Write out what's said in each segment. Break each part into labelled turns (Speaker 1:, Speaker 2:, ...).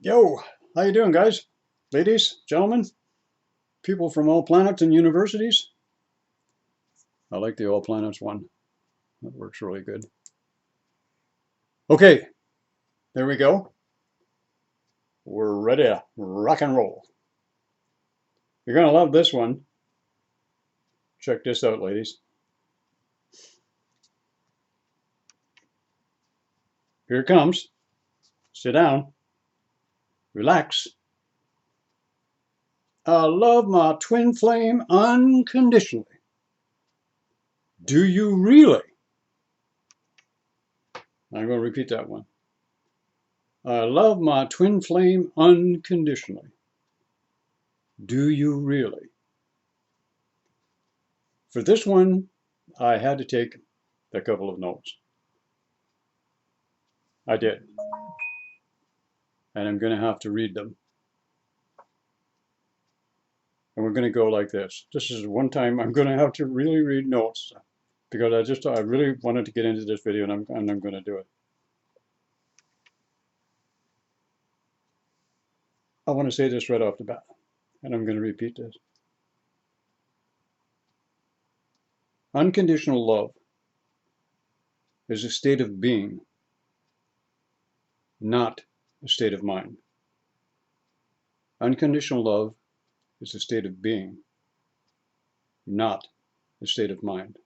Speaker 1: Yo, how you doing, guys? Ladies, gentlemen, people from all planets and universities? I like the all planets one. That works really good. Okay, there we go. We're ready to rock and roll. You're going to love this one. Check this out, ladies. Here it comes. Sit down. Relax. I love my twin flame unconditionally. Do you really? I'm going to repeat that one. I love my twin flame unconditionally. Do you really? For this one, I had to take a couple of notes. I did. And I'm going to have to read them. And we're going to go like this. This is one time I'm going to have to really read notes because I really wanted to get into this video and I'm going to do it. I want to say this right off the bat, and I'm going to repeat this. Unconditional love is a state of being, not a state of mind. Unconditional love is a state of being, not a state of mind.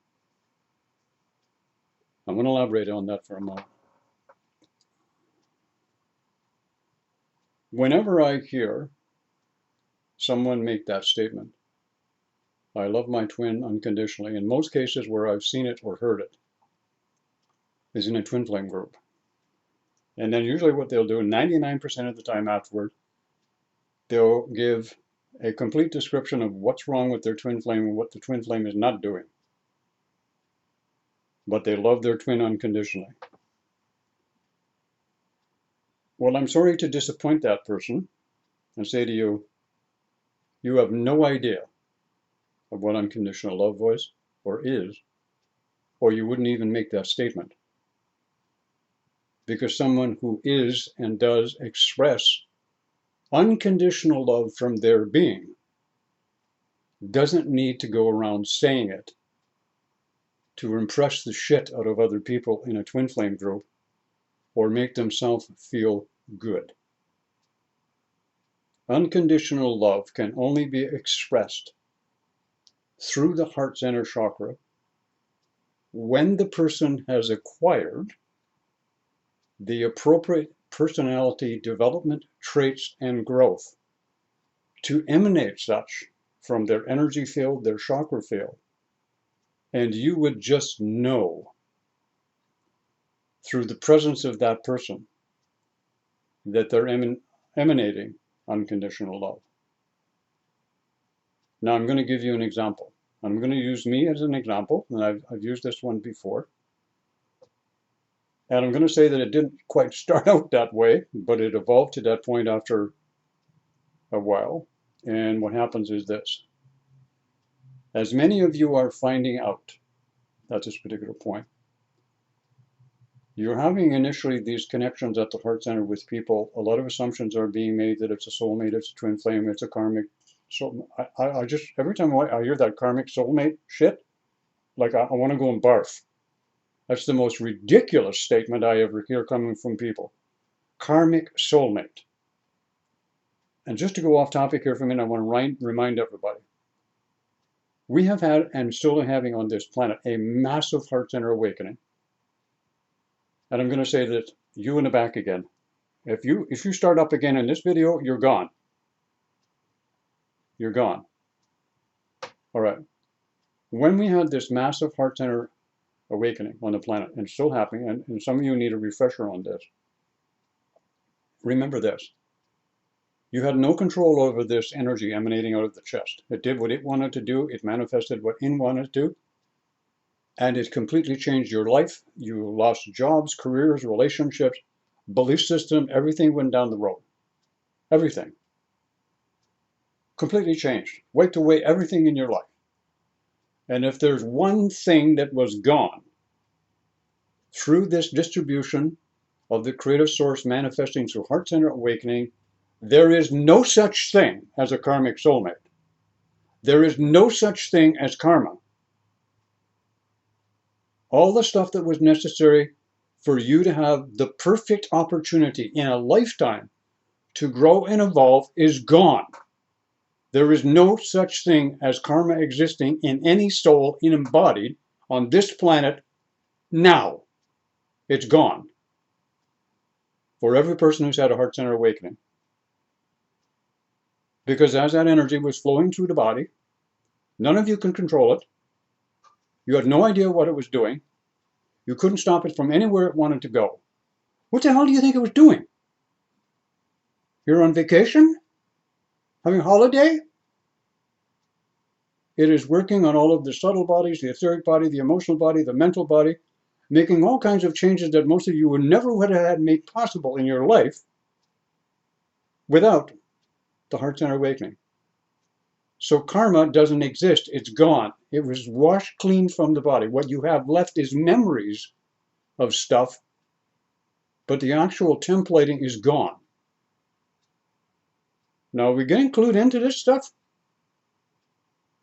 Speaker 1: I'm going to elaborate on that for a moment. Whenever I hear someone make that statement, I love my twin unconditionally, in most cases where I've seen it or heard it, is in a twin flame group. And then usually what they'll do 99% of the time afterward, they'll give a complete description of what's wrong with their twin flame and what the twin flame is not doing. But they love their twin unconditionally. Well, I'm sorry to disappoint that person and say to you, you have no idea of what unconditional love was or is, or you wouldn't even make that statement. Because someone who is and does express unconditional love from their being doesn't need to go around saying it to impress the shit out of other people in a twin flame group or make themselves feel good. Unconditional love can only be expressed through the heart center chakra when the person has acquired the appropriate personality development traits and growth to emanate such from their energy field, their chakra field. And you would just know through the presence of that person that they're emanating unconditional love. Now I'm going to give you an example. I'm going to use me as an example, and I've used this one before. And I'm going to say that it didn't quite start out that way, but it evolved to that point after a while. And what happens is this. As many of you are finding out at this particular point, you're having initially these connections at the heart center with people. A lot of assumptions are being made that it's a soulmate, it's a twin flame, it's a karmic. So I just, every time I hear that karmic soulmate shit, like I want to go and barf. That's the most ridiculous statement I ever hear coming from people. Karmic soulmate. And just to go off topic here for a minute, I want to remind everybody. We have had, and still are having on this planet, a massive heart center awakening. And I'm going to say that you in the back again. If you start up again in this video, you're gone. You're gone. All right. When we had this massive heart center awakening on the planet, and it's still happening, and some of you need a refresher on this. Remember this. You had no control over this energy emanating out of the chest. It did what it wanted to do. It manifested what it wanted to do. And it completely changed your life. You lost jobs, careers, relationships, belief system, everything went down the road. Everything. Completely changed. Wiped away everything in your life. And if there's one thing that was gone through this distribution of the creative source manifesting through heart center awakening, There is no such thing as a karmic soulmate. There is no such thing as karma. All the stuff that was necessary for you to have the perfect opportunity in a lifetime to grow and evolve is gone. There is no such thing as karma existing in any soul embodied on this planet now. It's gone. For every person who's had a heart center awakening. Because as that energy was flowing through the body, none of you can control it. You had no idea what it was doing. You couldn't stop it from anywhere it wanted to go. What the hell do you think it was doing? You're on vacation? Having a holiday? It is working on all of the subtle bodies, the etheric body, the emotional body, the mental body, making all kinds of changes that most of you would never would have had made possible in your life without the heart center awakening. So karma doesn't exist. It's gone. It was washed clean from the body. What you have left is memories of stuff, but the actual templating is gone. Now, are we getting clued into this stuff?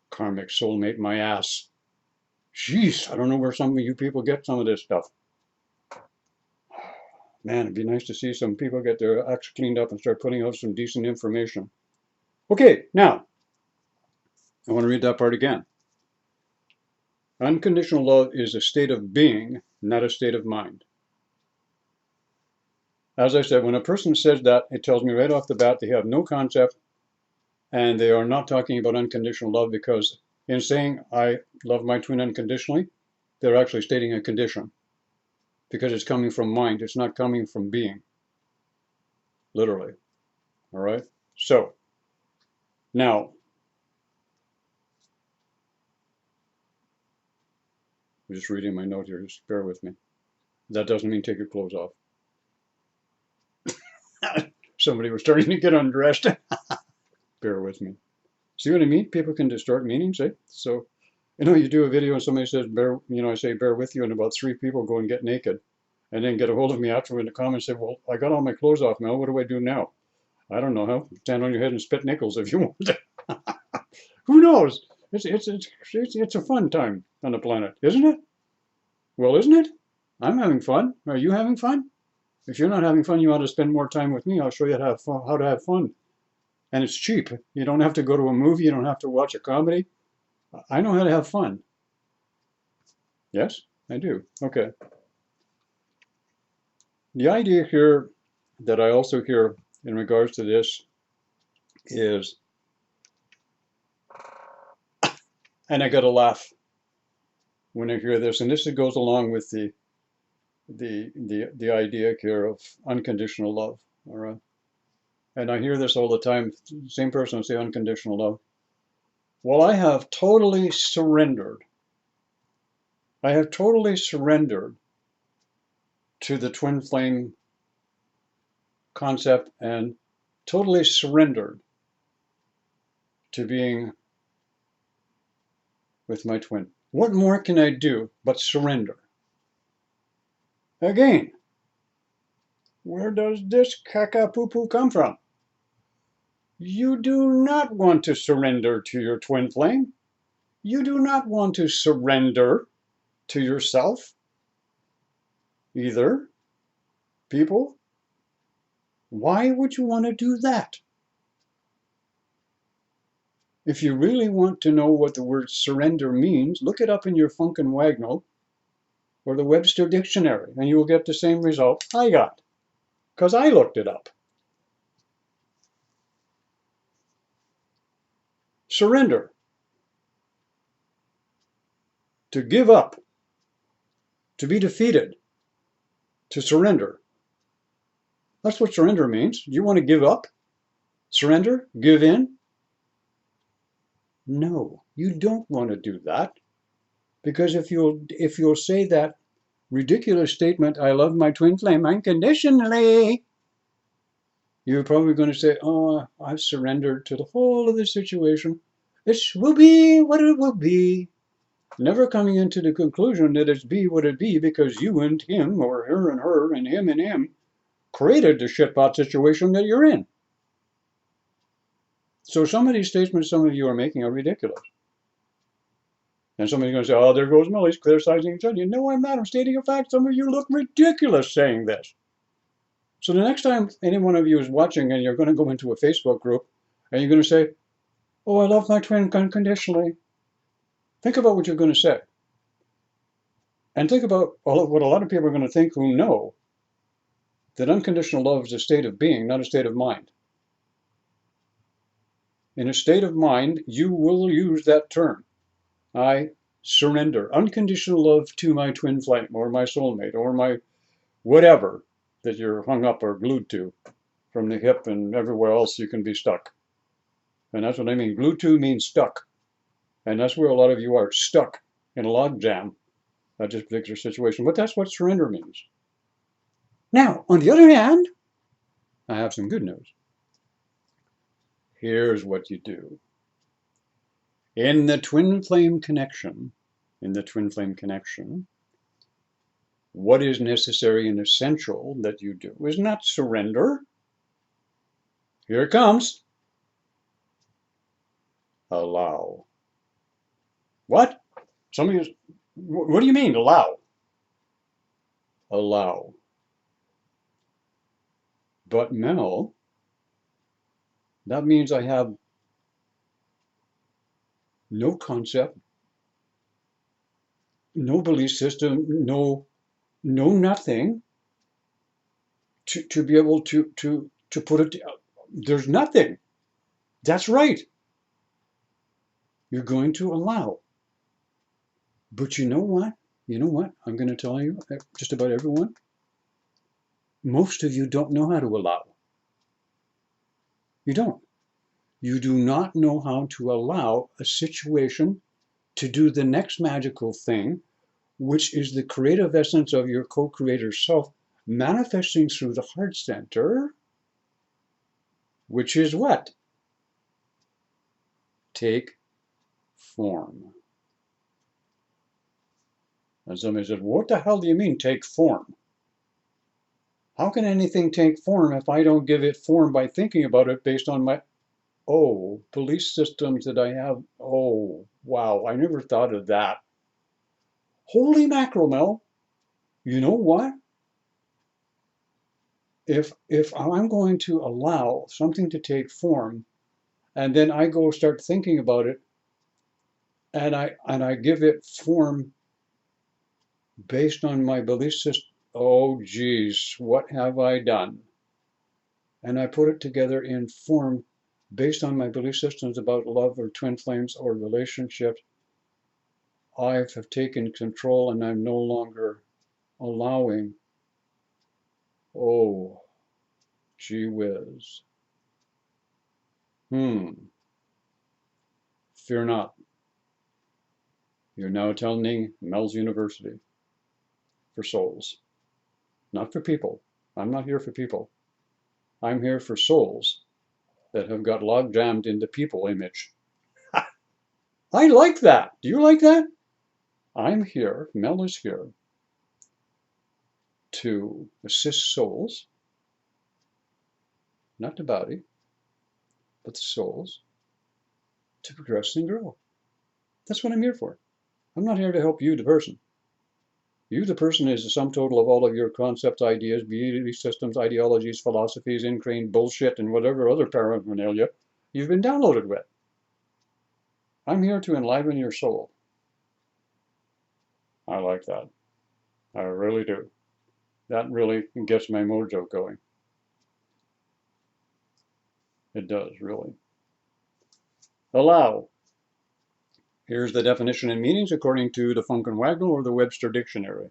Speaker 1: Karmic soulmate, my ass. Jeez, I don't know where some of you people get some of this stuff. Man, it'd be nice to see some people get their acts cleaned up and start putting out some decent information. Okay, now, I want to read that part again. Unconditional love is a state of being, not a state of mind. As I said, when a person says that, it tells me right off the bat they have no concept and they are not talking about unconditional love, because in saying I love my twin unconditionally, they're actually stating a condition because it's coming from mind. It's not coming from being, literally. All right. So now, I'm just reading my note here. Just bear with me. That doesn't mean take your clothes off. Somebody was starting to get undressed. Bear with me. See what I mean? People can distort meanings, eh? So, you do a video and somebody says, I say, bear with you, and about 3 people go and get naked and then get a hold of me afterward in the comments and say, well, I got all my clothes off, Mel. What do I do now? I don't know. How? Stand on your head and spit nickels if you want. Who knows? It's a fun time on the planet, isn't it? Well, isn't it? I'm having fun. Are you having fun? If you're not having fun, you ought to spend more time with me. I'll show you how to have fun. And it's cheap. You don't have to go to a movie. You don't have to watch a comedy. I know how to have fun. Yes, I do. Okay. The idea here that I also hear in regards to this is, and I got to laugh when I hear this, and this goes along with the idea here of unconditional love. All right. And I hear this all the time. Same person will say unconditional love. Well, I have totally surrendered. I have totally surrendered to the twin flame concept and totally surrendered to being with my twin. What more can I do but surrender? Again, where does this caca-poo-poo come from? You do not want to surrender to your twin flame. You do not want to surrender to yourself either. People, why would you want to do that? If you really want to know what the word surrender means, look it up in your Funk and Wagnall or the Webster Dictionary, and you will get the same result I got, because I looked it up. Surrender. To give up. To be defeated. To surrender. That's what surrender means. You want to give up? Surrender? Give in? No, you don't want to do that. Because if you'll say that ridiculous statement, I love my twin flame unconditionally, you're probably going to say, oh, I've surrendered to the whole of the situation. It will be what it will be. Never coming into the conclusion that it's be what it be because you and him, or her and him, created the shitpot situation that you're in. So some of these statements some of you are making are ridiculous. And somebody's going to say, oh, there goes Millie's criticizing each other. No, I'm not. I'm stating a fact. Some of you look ridiculous saying this. So the next time any one of you is watching and you're going to go into a Facebook group and you're going to say, oh, I love my twin unconditionally, think about what you're going to say. And think about what a lot of people are going to think who know that unconditional love is a state of being, not a state of mind. In a state of mind, you will use that term. I surrender unconditional love to my twin flame or my soulmate or my whatever that you're hung up or glued to from the hip and everywhere else you can be stuck. And that's what I mean. Glued to means stuck. And that's where a lot of you are stuck in a log jam at this particular situation. But that's what surrender means. Now, on the other hand, I have some good news. Here's what you do. In the twin flame connection, what is necessary and essential that you do is not surrender. Here it comes. Allow. What? Somebody, what do you mean, allow? Allow. But Mel, that means I have no concept, no belief system, no nothing to be able to put it. There's nothing. That's right. You're going to allow. But you know what? You know what? I'm going to tell you, just about everyone, most of you don't know how to allow. You don't. You do not know how to allow a situation to do the next magical thing, which is the creative essence of your co-creator self manifesting through the heart center, which is what? Take form. And somebody says, what the hell do you mean take form? How can anything take form if I don't give it form by thinking about it based on my, belief systems that I have? Oh, wow, I never thought of that. Holy mackerel, Mel. You know what? If I'm going to allow something to take form, and then I go start thinking about it, and I give it form based on my belief system, oh geez, what have I done? And I put it together in form based on my belief systems about love or twin flames or relationships. I have taken control and I'm no longer allowing. Oh, gee whiz. Fear not. You're now attending Mel's University for souls, not for people. I'm not here for people. I'm here for souls that have got log jammed in the people image. I like that. Do you like that? I'm here, Mel is here, to assist souls, not the body, but the souls, to progress and grow. That's what I'm here for. I'm not here to help you, the person. You, the person, is the sum total of all of your concepts, ideas, belief systems, ideologies, philosophies, ingrained bullshit, and whatever other paraphernalia you've been downloaded with. I'm here to enliven your soul. I like that. I really do. That really gets my mojo going. It does, really. Allow. Here's the definition and meanings according to the Funk and Waggle or the Webster Dictionary.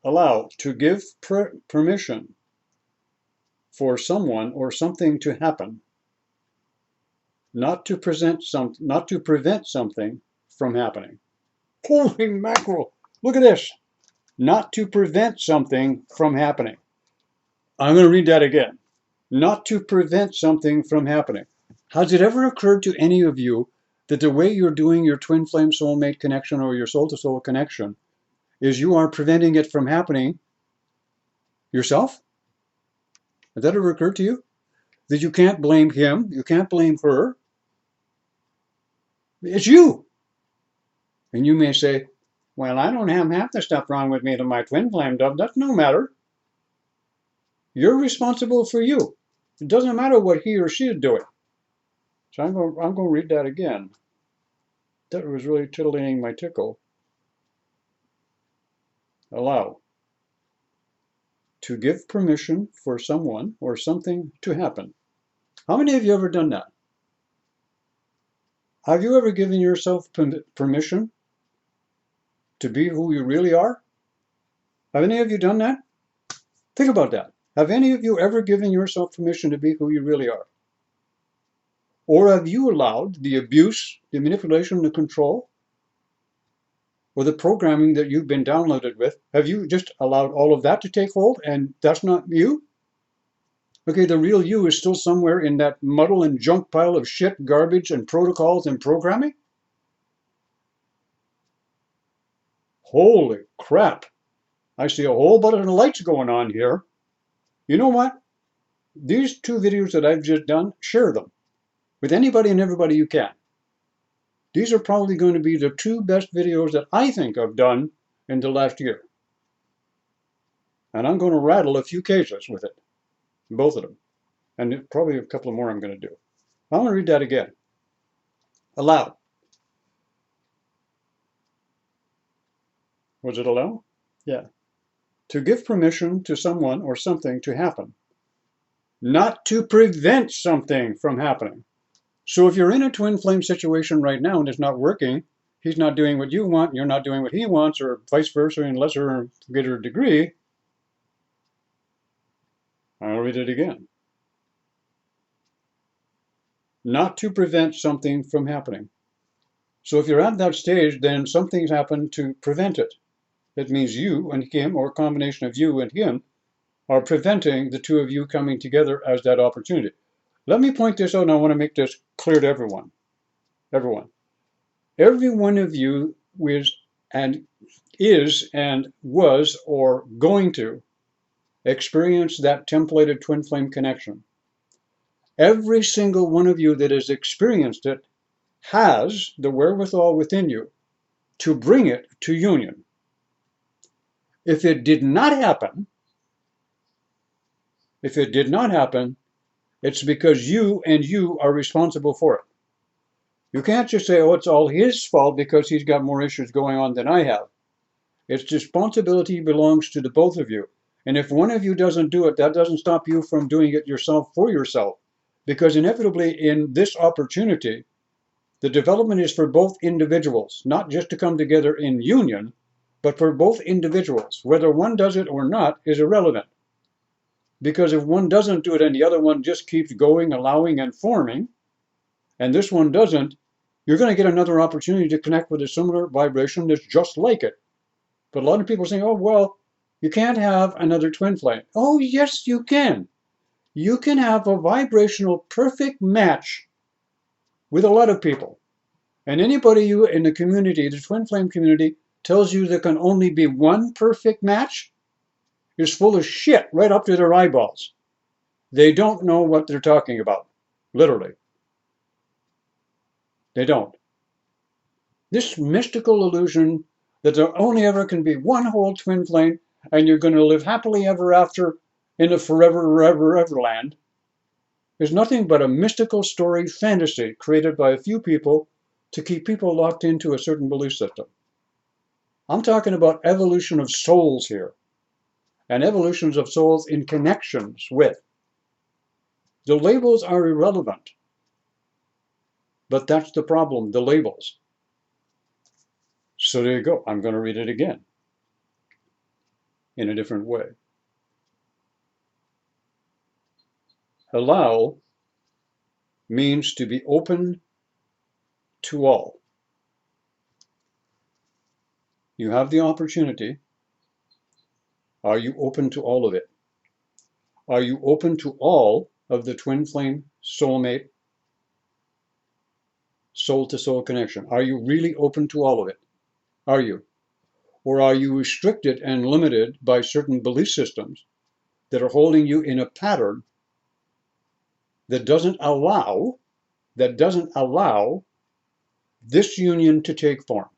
Speaker 1: Allow, to give permission for someone or something to happen, not to prevent something from happening. Holy mackerel! Look at this. Not to prevent something from happening. I'm going to read that again. Not to prevent something from happening. Has it ever occurred to any of you that the way you're doing your twin flame soulmate connection or your soul to soul connection is you are preventing it from happening yourself? Has that ever occurred to you? that you can't blame him, you can't blame her. It's you. And you may say, well, I don't have half the stuff wrong with me that my twin flame does. That's no matter. You're responsible for you. It doesn't matter what he or she is doing. So I'm going to read that again. That was really titillating my tickle. Allow. To give permission for someone or something to happen. How many of you ever done that? Have you ever given yourself permission to be who you really are? Have any of you done that? Think about that. Have any of you ever given yourself permission to be who you really are? Or have you allowed the abuse, the manipulation, the control, or the programming that you've been downloaded with? Have you just allowed all of that to take hold and that's not you? Okay, the real you is still somewhere in that muddle and junk pile of shit, garbage, and protocols and programming? Holy crap. I see a whole bunch of lights going on here. You know what? These 2 videos that I've just done, share them with anybody and everybody you can. These are probably going to be the 2 best videos that I think I've done in the last year. And I'm going to rattle a few cases with it, both of them. And probably a couple more I'm going to do. I'm going to read that again. Allow. Was it allow? Yeah. To give permission to someone or something to happen. Not to prevent something from happening. So if you're in a twin flame situation right now and it's not working, he's not doing what you want, you're not doing what he wants, or vice versa in lesser or greater degree, I'll read it again. Not to prevent something from happening. So if you're at that stage, then something's happened to prevent it. It means you and him, or a combination of you and him, are preventing the 2 of you coming together as that opportunity. Let me point this out, and I want to make this clear to everyone. Every one of you is and was or going to experience that templated twin flame connection. Every single one of you that has experienced it has the wherewithal within you to bring it to union. If it did not happen, it's because you and you are responsible for it. You can't just say, oh, it's all his fault because he's got more issues going on than I have. Its responsibility belongs to the both of you. And if one of you doesn't do it, that doesn't stop you from doing it yourself for yourself. Because inevitably in this opportunity, the development is for both individuals, not just to come together in union, but for both individuals. Whether one does it or not is irrelevant. Because if one doesn't do it and the other one just keeps going, allowing, and forming, and this one doesn't, you're going to get another opportunity to connect with a similar vibration that's just like it. But a lot of people say, oh, well, you can't have another twin flame. Oh, yes, you can. You can have a vibrational perfect match with a lot of people. And anybody you in the community, the twin flame community, tells you there can only be one perfect match is full of shit right up to their eyeballs. They don't know what they're talking about, literally. They don't. This mystical illusion that there only ever can be one whole twin flame and you're going to live happily ever after in a forever, ever land is nothing but a mystical story fantasy created by a few people to keep people locked into a certain belief system. I'm talking about evolution of souls here, and evolutions of souls in connections with. The labels are irrelevant, but that's the problem, the labels. So there you go. I'm going to read it again in a different way. Allow means to be open to all. You have the opportunity. Are you open to all of it? Are you open to all of the twin flame, soulmate, soul-to-soul connection? Are you really open to all of it? Are you? Or are you restricted and limited by certain belief systems that are holding you in a pattern that doesn't allow this union to take form.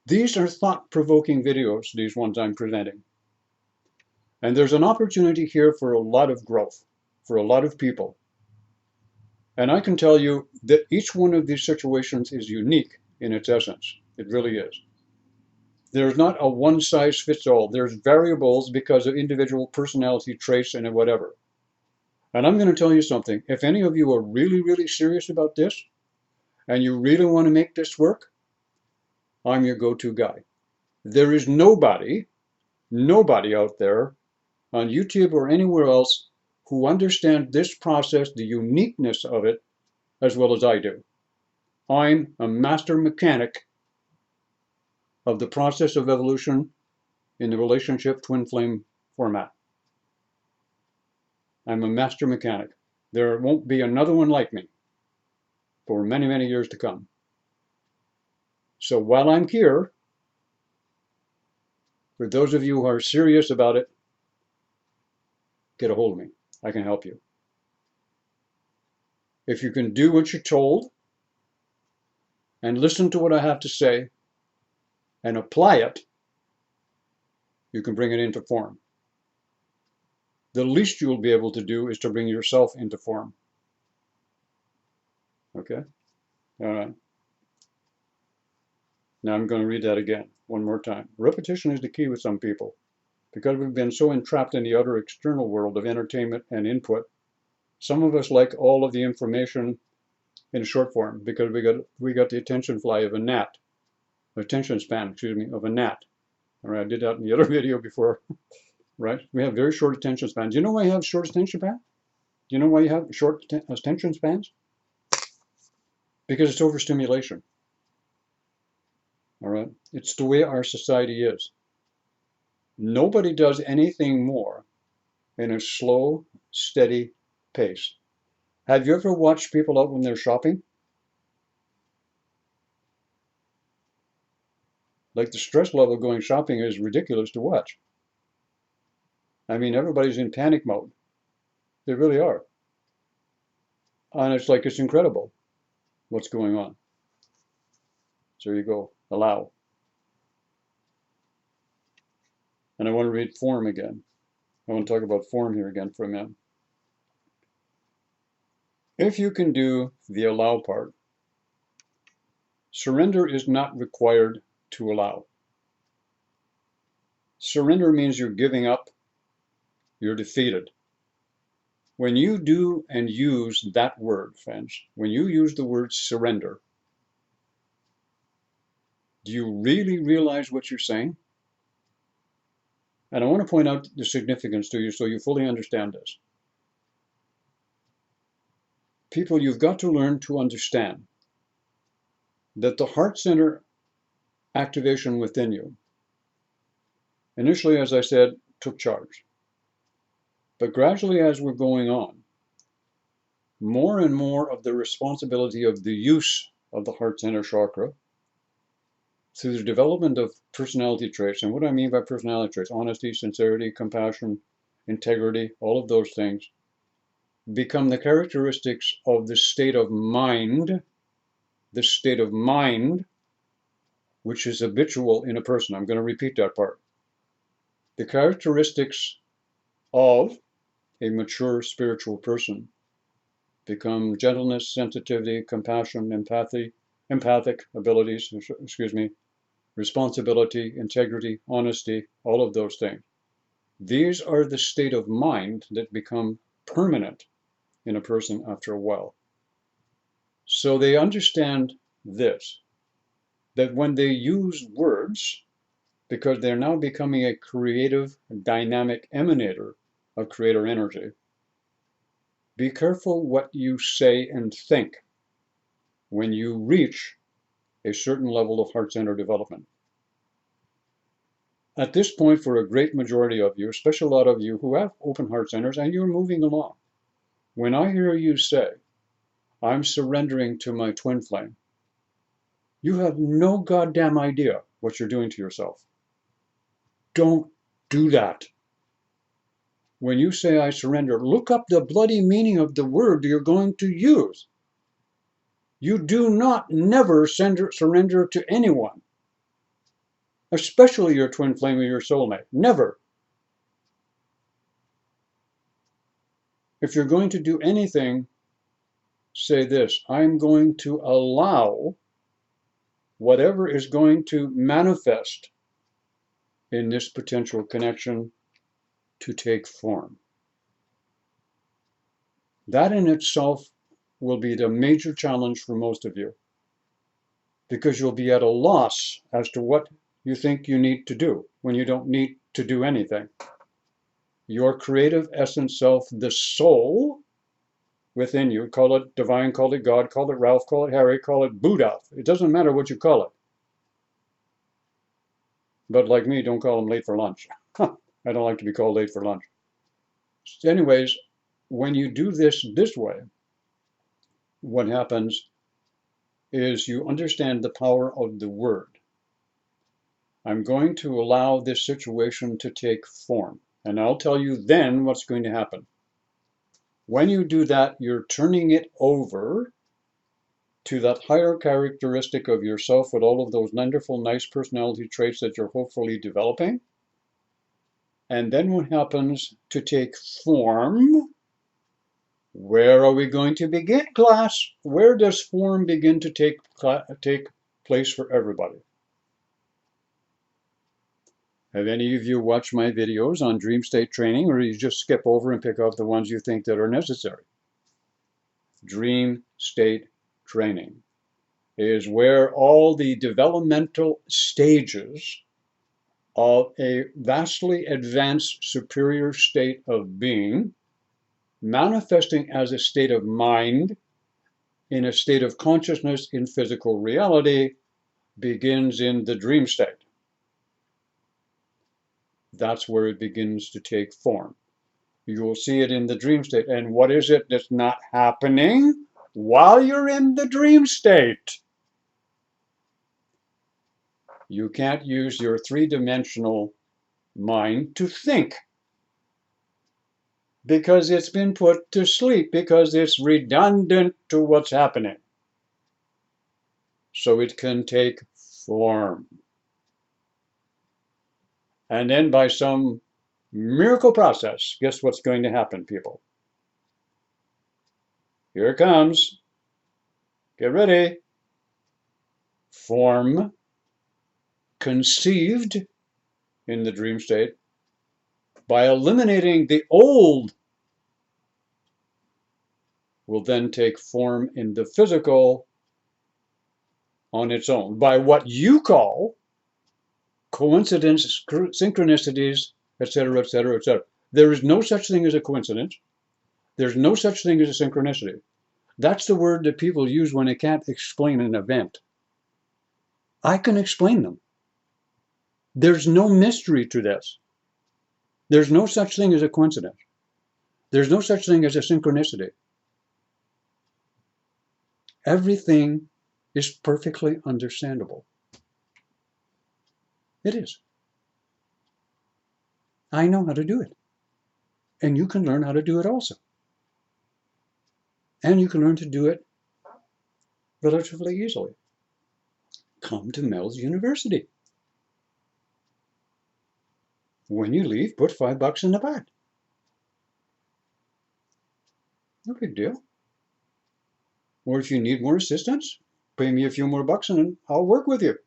Speaker 1: These are thought-provoking videos, these ones I'm presenting. And there's an opportunity here for a lot of growth, for a lot of people. And I can tell you that each one of these situations is unique in its essence. It really is. There's not a one-size-fits-all. There's variables because of individual personality traits and whatever. And I'm going to tell you something. If any of you are really, really serious about this, and you really want to make this work, I'm your go-to guy. There is nobody out there on YouTube or anywhere else who understands this process, the uniqueness of it, as well as I do. I'm a master mechanic of the process of evolution in the relationship twin flame format. I'm a master mechanic. There won't be another one like me for many, many years to come. So while I'm here, for those of you who are serious about it, get a hold of me. I can help you. If you can do what you're told and listen to what I have to say and apply it, you can bring it into form. The least you'll be able to do is to bring yourself into form. Okay? All right. Now I'm going to read that again, one more time. Repetition is the key with some people. Because we've been so entrapped in the other external world of entertainment and input, some of us like all of the information in short form because we got the attention span of a gnat. All right, I did that in the other video before, right? We have very short attention spans. Do you know why you have short attention span? Do you know why you have short attention spans? Because it's overstimulation. All right, it's the way our society is. Nobody does anything more in a slow, steady pace. Have you ever watched people out when they're shopping? Like the stress level going shopping is ridiculous to watch. I mean, everybody's in panic mode. They really are. And it's like, it's incredible what's going on. So you go, allow. And I want to read form again. I want to talk about form here again for a minute. If you can do the allow part, surrender is not required to allow. Surrender means you're giving up, you're defeated. When you do and use that word, friends, when you use the word surrender, do you really realize what you're saying? And I want to point out the significance to you so you fully understand this. People, you've got to learn to understand that the heart center activation within you, initially, as I said, took charge. But gradually, as we're going on, more and more of the responsibility of the use of the heart center chakra through the development of personality traits. And what I mean by personality traits, honesty, sincerity, compassion, integrity, all of those things, become the characteristics of the state of mind, which is habitual in a person. I'm going to repeat that part. The characteristics of a mature spiritual person become gentleness, sensitivity, compassion, empathic abilities, responsibility, integrity, honesty, all of those things. These are the state of mind that become permanent in a person after a while. So they understand this, that when they use words, because they're now becoming a creative, dynamic emanator of creator energy, be careful what you say and think when you reach a certain level of heart center development. At this point, for a great majority of you, especially a lot of you who have open heart centers and you're moving along, when I hear you say, I'm surrendering to my twin flame, you have no goddamn idea what you're doing to yourself. Don't do that. When you say I surrender, look up the bloody meaning of the word you're going to use. You do not never surrender to anyone, especially your twin flame or your soulmate. Never. If you're going to do anything, say this: I'm going to allow whatever is going to manifest in this potential connection to take form. That in itself will be the major challenge for most of you, because you'll be at a loss as to what you think you need to do when you don't need to do anything. Your creative essence self, the soul within you, call it divine, call it God, call it Ralph, call it Harry, call it Buddha. It doesn't matter what you call it. But like me, don't call them late for lunch. I don't like to be called late for lunch. Anyways, when you do this way, what happens is you understand the power of the word. I'm going to allow this situation to take form. And I'll tell you then what's going to happen. When you do that, you're turning it over to that higher characteristic of yourself with all of those wonderful, nice personality traits that you're hopefully developing. And then what happens to take form? Where are we going to begin, class? Where does form begin to take place for everybody? Have any of you watched my videos on dream state training, or you just skip over and pick out the ones you think that are necessary? Dream state training is where all the developmental stages of a vastly advanced superior state of being, manifesting as a state of mind, in a state of consciousness in physical reality, begins in the dream state. That's where it begins to take form. You will see it in the dream state. And what is it that's not happening while you're in the dream state? You can't use your three-dimensional mind to think, because it's been put to sleep, because it's redundant to what's happening. So it can take form. And then by some miracle process, guess what's going to happen, people? Here it comes. Get ready. Form conceived in the dream state by eliminating the old will then take form in the physical on its own by what you call coincidence, synchronicities, etc., etc., etc. There is no such thing as a coincidence. There's no such thing as a synchronicity. That's the word that people use when they can't explain an event. I can explain them. There's no mystery to this. There's no such thing as a coincidence. There's no such thing as a synchronicity. Everything is perfectly understandable. It is. I know how to do it. And you can learn how to do it also. And you can learn to do it relatively easily. Come to Mel's University. When you leave, put $5 in the bag. No big deal. Or if you need more assistance, pay me a few more bucks and I'll work with you.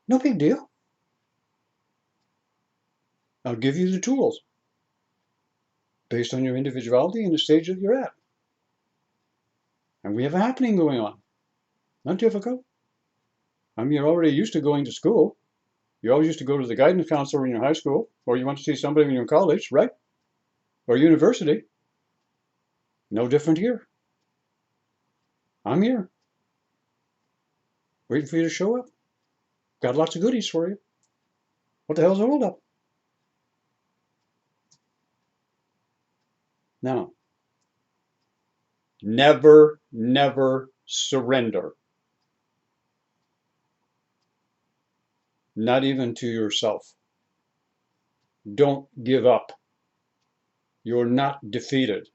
Speaker 1: No big deal. I'll give you the tools based on your individuality and the stage that you're at. And we have a happening going on. Not difficult. I mean, you're already used to going to school. You always used to go to the guidance counselor in your high school, or you went to see somebody when you're in college, right? Or university. No different here. I'm here. Waiting for you to show up. Got lots of goodies for you. What the hell's the hold up? Now, never, never surrender. Not even to yourself. Don't give up. You're not defeated.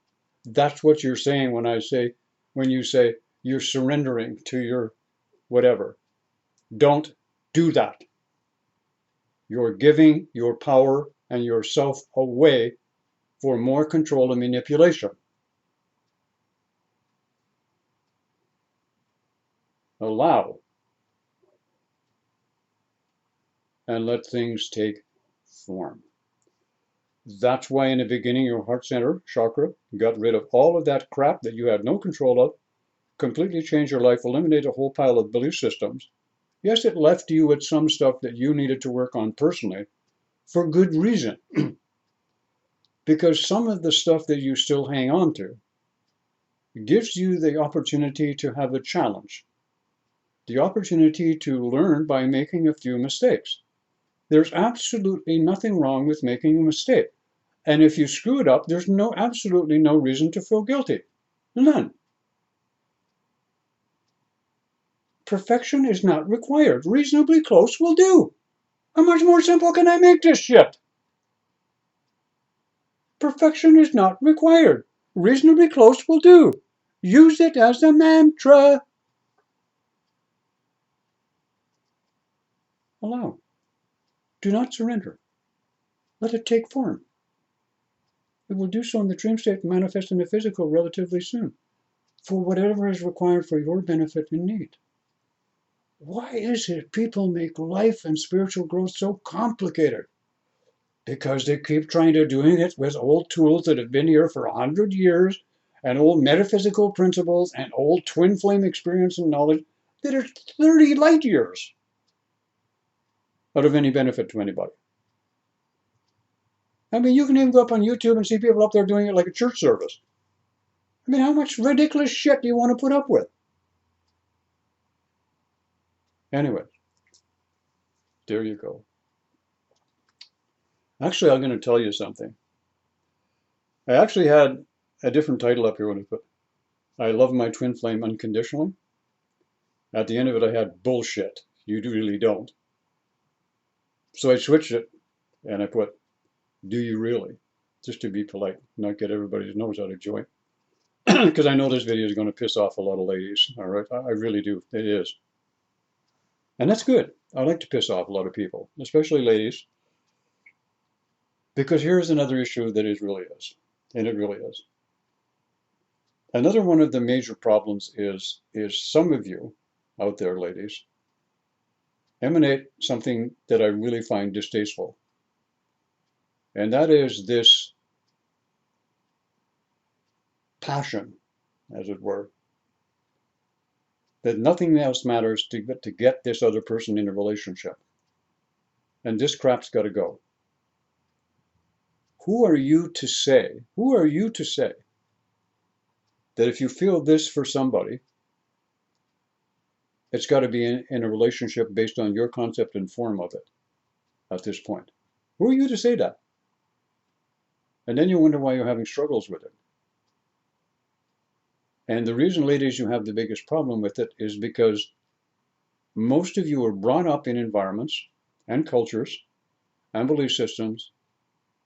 Speaker 1: That's what you're saying when you say you're surrendering to your whatever. Don't do that. You're giving your power and yourself away for more control and manipulation. Allow and let things take form. That's why in the beginning your heart center chakra got rid of all of that crap that you had no control of, completely changed your life, eliminated a whole pile of belief systems. Yes, it left you with some stuff that you needed to work on personally for good reason. Because some of the stuff that you still hang on to gives you the opportunity to have a challenge, the opportunity to learn by making a few mistakes. There's absolutely nothing wrong with making a mistake. And if you screw it up, there's absolutely no reason to feel guilty. None. Perfection is not required. Reasonably close will do. How much more simple can I make this shit? Perfection is not required. Reasonably close will do. Use it as a mantra. Allow. Do not surrender. Let it take form. It will do so in the dream state and manifest in the physical relatively soon, for whatever is required for your benefit and need. Why is it people make life and spiritual growth so complicated? Because they keep trying to doing it with old tools that have been here for 100 years and old metaphysical principles and old twin flame experience and knowledge that are 30 light years out of any benefit to anybody. I mean, you can even go up on YouTube and see people up there doing it like a church service. I mean, how much ridiculous shit do you want to put up with? Anyway, there you go. Actually, I'm going to tell you something. I actually had a different title up here when I put, I love my twin flame unconditionally. At the end of it, I had bullshit. You really don't. So I switched it and I put, do you really? Just to be polite, not get everybody's nose out of joint. Because I know this video is going to piss off a lot of ladies. All right, I really do. It is. And that's good. I like to piss off a lot of people, especially ladies. Because here's another issue that it really is. And it really is. Another one of the major problems is some of you out there, ladies, emanate something that I really find distasteful. And that is this passion, as it were, that nothing else matters to get this other person in a relationship. And this crap's got to go. Who are you to say that if you feel this for somebody, it's got to be in a relationship based on your concept and form of it at this point? Who are you to say that? And then you wonder why you're having struggles with it. And the reason, ladies, you have the biggest problem with it is because most of you are brought up in environments and cultures and belief systems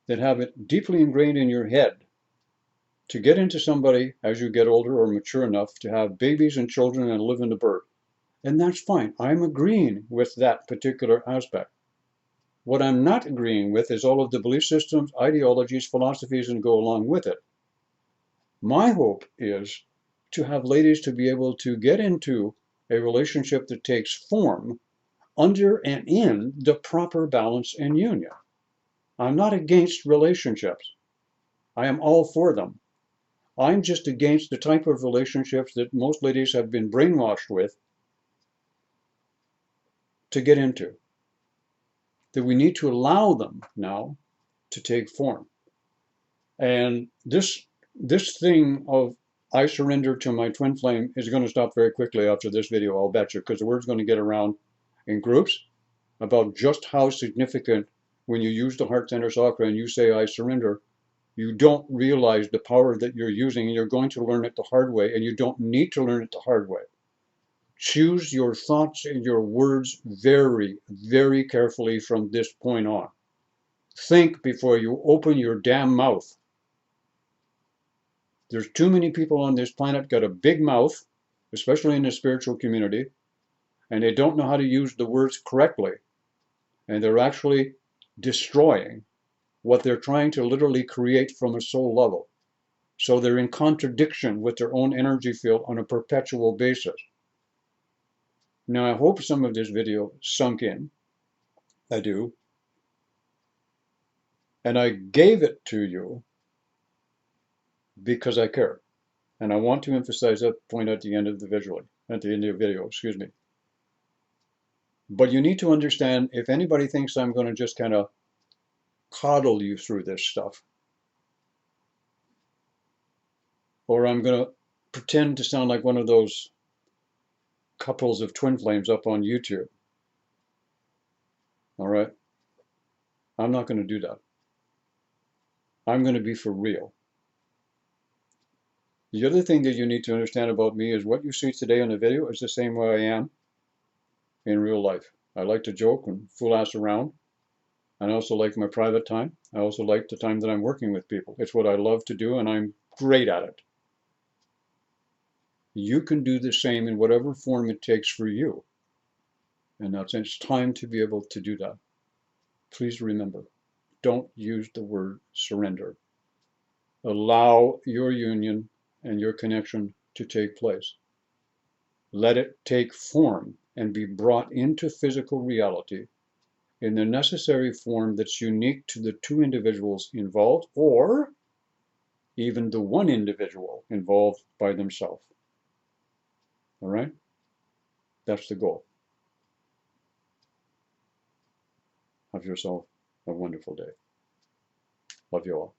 Speaker 1: that have it deeply ingrained in your head to get into somebody as you get older or mature enough to have babies and children and live in the bird. And that's fine. I'm agreeing with that particular aspect. What I'm not agreeing with is all of the belief systems, ideologies, philosophies, and go along with it. My hope is to have ladies to be able to get into a relationship that takes form under and in the proper balance and union. I'm not against relationships. I am all for them. I'm just against the type of relationships that most ladies have been brainwashed with to get into. That we need to allow them now to take form. And this thing of I surrender to my twin flame is going to stop very quickly after this video, I'll bet you, because the word's going to get around in groups about just how significant when you use the heart center chakra and you say I surrender, you don't realize the power that you're using, and you're going to learn it the hard way, and you don't need to learn it the hard way. Choose your thoughts and your words very, very carefully from this point on. Think before you open your damn mouth. There's too many people on this planet got a big mouth, especially in the spiritual community, and they don't know how to use the words correctly. And they're actually destroying what they're trying to literally create from a soul level. So they're in contradiction with their own energy field on a perpetual basis. Now, I hope some of this video sunk in. I do. And I gave it to you because I care. And I want to emphasize that point at the end of the video, excuse me. But you need to understand, if anybody thinks I'm going to just kind of coddle you through this stuff, or I'm going to pretend to sound like one of those couples of twin flames up on YouTube, all right? I'm not going to do that. I'm going to be for real. The other thing that you need to understand about me is what you see today in the video is the same way I am in real life. I like to joke and fool ass around. And I also like my private time. I also like the time that I'm working with people. It's what I love to do, and I'm great at it. You can do the same in whatever form it takes for you. And that's it's time to be able to do that. Please remember, don't use the word surrender. Allow your union and your connection to take place. Let it take form and be brought into physical reality in the necessary form that's unique to the two individuals involved, or even the one individual involved by themselves. All right? That's the goal. Have yourself a wonderful day. Love you all.